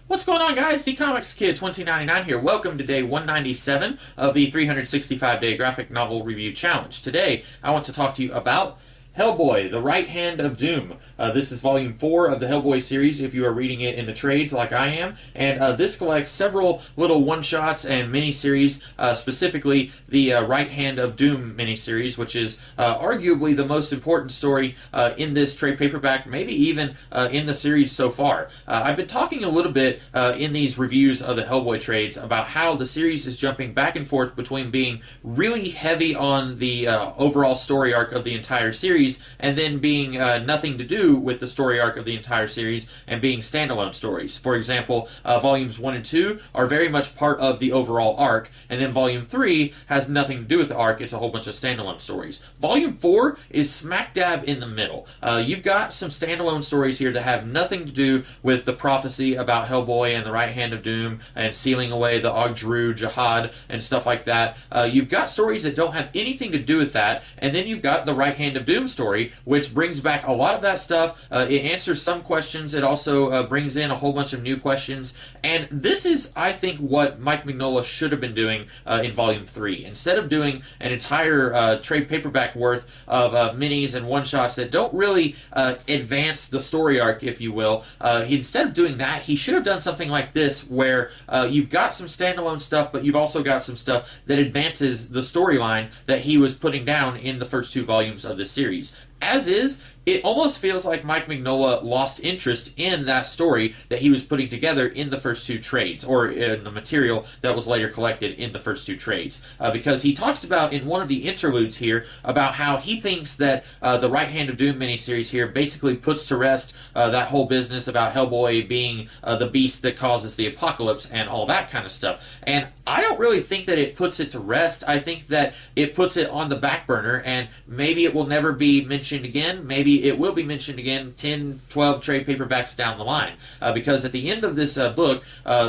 What's going on, guys? The Comics Kid 2099 here. Welcome to day 197 of the 365-day graphic novel review challenge. Today, I want to talk to you about Hellboy, The Right Hand of Doom. This is volume 4 of the Hellboy series if you are reading it in the trades like I am. And this collects several little one-shots and mini-series, specifically the Right Hand of Doom mini-series, which is arguably the most important story in this trade paperback, maybe even in the series so far. I've been talking a little bit in these reviews of the Hellboy trades about how the series is jumping back and forth between being really heavy on the overall story arc of the entire series and then being nothing to do with the story arc of the entire series and being standalone stories. For example, volumes 1 and 2 are very much part of the overall arc, and then volume 3 has nothing to do with the arc. It's a whole bunch of standalone stories. Volume 4 is smack dab in the middle. You've got some standalone stories here that have nothing to do with the prophecy about Hellboy and the Right Hand of Doom and sealing away the Ogdru Jihad and stuff like that. You've got stories that don't have anything to do with that, and then you've got the Right Hand of Doom story, which brings back a lot of that stuff. It answers some questions. It also brings in a whole bunch of new questions. And this is, I think, what Mike Mignola should have been doing in Volume 3. Instead of doing an entire trade paperback worth of minis and one-shots that don't really advance the story arc, if you will, instead of doing that, he should have done something like this, where you've got some standalone stuff, but you've also got some stuff that advances the storyline that he was putting down in the first 2 volumes of this series. As is, it almost feels like Mike Mignola lost interest in that story that he was putting together in the first 2 trades, or in the material that was later collected in the first 2 trades. Because he talks about in one of the interludes here about how he thinks that the Right Hand of Doom miniseries here basically puts to rest that whole business about Hellboy being the beast that causes the apocalypse and all that kind of stuff. And I don't really think that it puts it to rest. I think that it puts it on the back burner, and maybe it will never be mentioned again. Maybe it will be mentioned again 10, 12 trade paperbacks down the line. Because at the end of this book,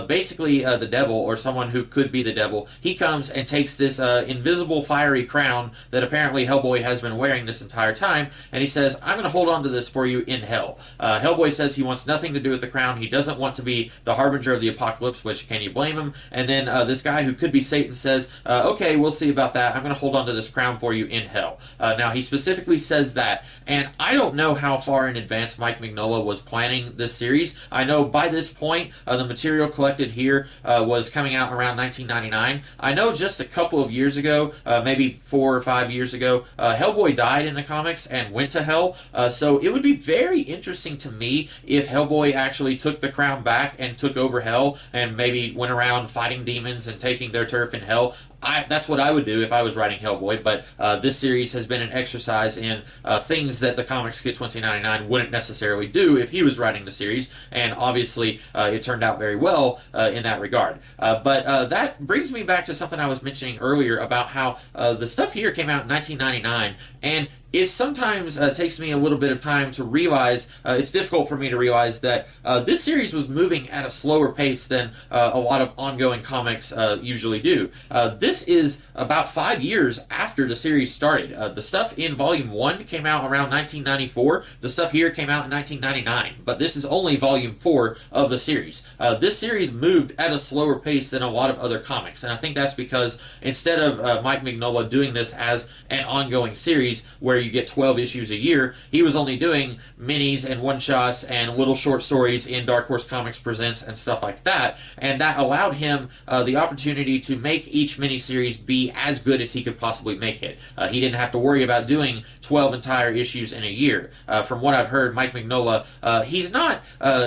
basically the devil, or someone who could be the devil, he comes and takes this invisible fiery crown that apparently Hellboy has been wearing this entire time, and he says, I'm going to hold on to this for you in hell. Hellboy says he wants nothing to do with the crown. He doesn't want to be the harbinger of the apocalypse, which can you blame him? And then this guy who could be Satan says, okay, we'll see about that. I'm going to hold on to this crown for you in hell. Now, he specifically says that, and I don't know how far in advance Mike Mignola was planning this series. I know by this point, the material collected here was coming out around 1999. I know just a couple of years ago, maybe 4 or 5 years ago, Hellboy died in the comics and went to hell. So it would be very interesting to me if Hellboy actually took the crown back and took over hell and maybe went around fighting demons and taking their turf in hell. That's what I would do if I was writing Hellboy, but this series has been an exercise in things that the Comics Kit 2099 wouldn't necessarily do if he was writing the series, and obviously it turned out very well in that regard. But that brings me back to something I was mentioning earlier about how the stuff here came out in 1999, and it sometimes takes me a little bit of time to realize, it's difficult for me to realize that this series was moving at a slower pace than a lot of ongoing comics usually do. This is about 5 years after the series started. The stuff in Volume 1 came out around 1994. The stuff here came out in 1999. But this is only Volume 4 of the series. This series moved at a slower pace than a lot of other comics. And I think that's because instead of Mike Mignola doing this as an ongoing series where you get 12 issues a year, he was only doing minis and one-shots and little short stories in Dark Horse Comics Presents and stuff like that. And that allowed him the opportunity to make each miniseries be as good as he could possibly make it. He didn't have to worry about doing 12 entire issues in a year. From what I've heard, Mike Mignola, he's not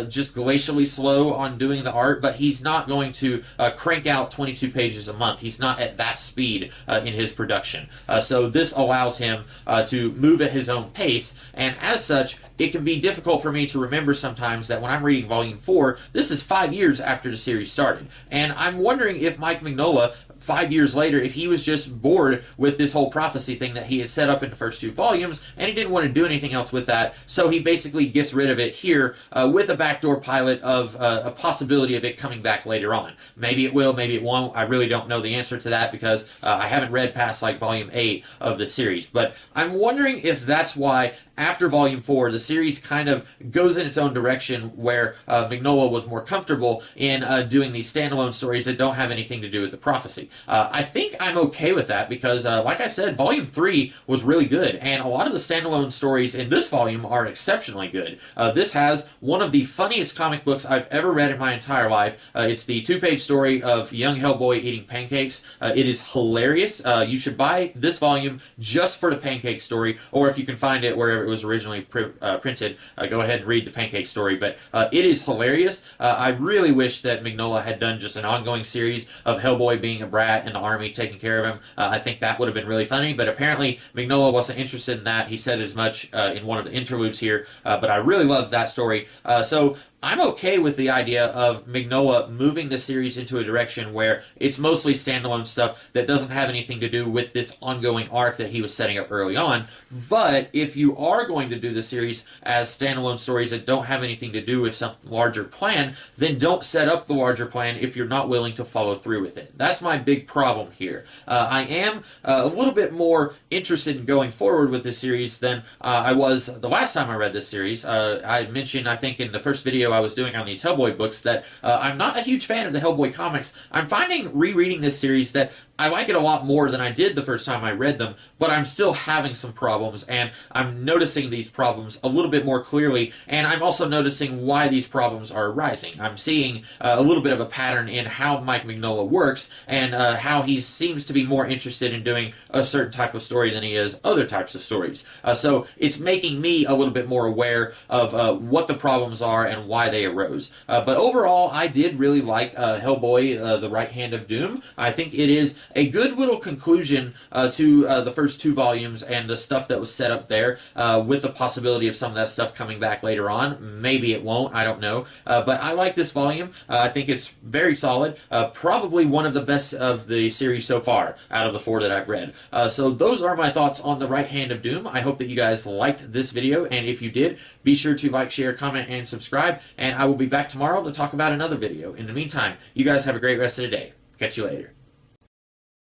just glacially slow on doing the art, but he's not going to crank out 22 pages a month. He's not at that speed in his production. So this allows him to move at his own pace, and as such, it can be difficult for me to remember sometimes that when I'm reading Volume 4, this is 5 years after the series started. And I'm wondering if Mike Mignola 5 years later, if he was just bored with this whole prophecy thing that he had set up in the first 2 volumes, and he didn't want to do anything else with that, so he basically gets rid of it here with a backdoor pilot of a possibility of it coming back later on. Maybe it will, maybe it won't. I really don't know the answer to that because I haven't read past like Volume 8 of the series. But I'm wondering if that's why after Volume 4, the series kind of goes in its own direction where Mignola was more comfortable in doing these standalone stories that don't have anything to do with the prophecy. I think I'm okay with that because, like I said, Volume 3 was really good, and a lot of the standalone stories in this volume are exceptionally good. This has one of the funniest comic books I've ever read in my entire life. It's the 2-page story of young Hellboy eating pancakes. It is hilarious. You should buy this volume just for the pancake story, or if you can find it wherever it was originally printed, go ahead and read the pancake story. But it is hilarious. I really wish that Mignola had done just an ongoing series of Hellboy being a brat and the army taking care of him. I think that would have been really funny, but apparently Mignola wasn't interested in that. He said as much in one of the interludes here, but I really love that story. So I'm okay with the idea of Mignola moving the series into a direction where it's mostly standalone stuff that doesn't have anything to do with this ongoing arc that he was setting up early on. But if you are going to do the series as standalone stories that don't have anything to do with some larger plan, then don't set up the larger plan if you're not willing to follow through with it. That's my big problem here. I am a little bit more interested in going forward with this series than I was the last time I read this series. I mentioned, I think, in the first video I was doing on these Hellboy books that I'm not a huge fan of the Hellboy comics. I'm finding rereading this series that I like it a lot more than I did the first time I read them, but I'm still having some problems, and I'm noticing these problems a little bit more clearly, and I'm also noticing why these problems are arising. I'm seeing a little bit of a pattern in how Mike Mignola works, and how he seems to be more interested in doing a certain type of story than he is other types of stories. So it's making me a little bit more aware of what the problems are and why they arose. But overall, I did really like Hellboy, The Right Hand of Doom. I think it is a good little conclusion to the first 2 volumes and the stuff that was set up there, with the possibility of some of that stuff coming back later on. Maybe it won't, I don't know. But I like this volume. I think it's very solid. Probably one of the best of the series so far, out of the 4 that I've read. So those are my thoughts on The Right Hand of Doom. I hope that you guys liked this video, and if you did, be sure to like, share, comment, and subscribe, and I will be back tomorrow to talk about another video. In the meantime, you guys have a great rest of the day. Catch you later.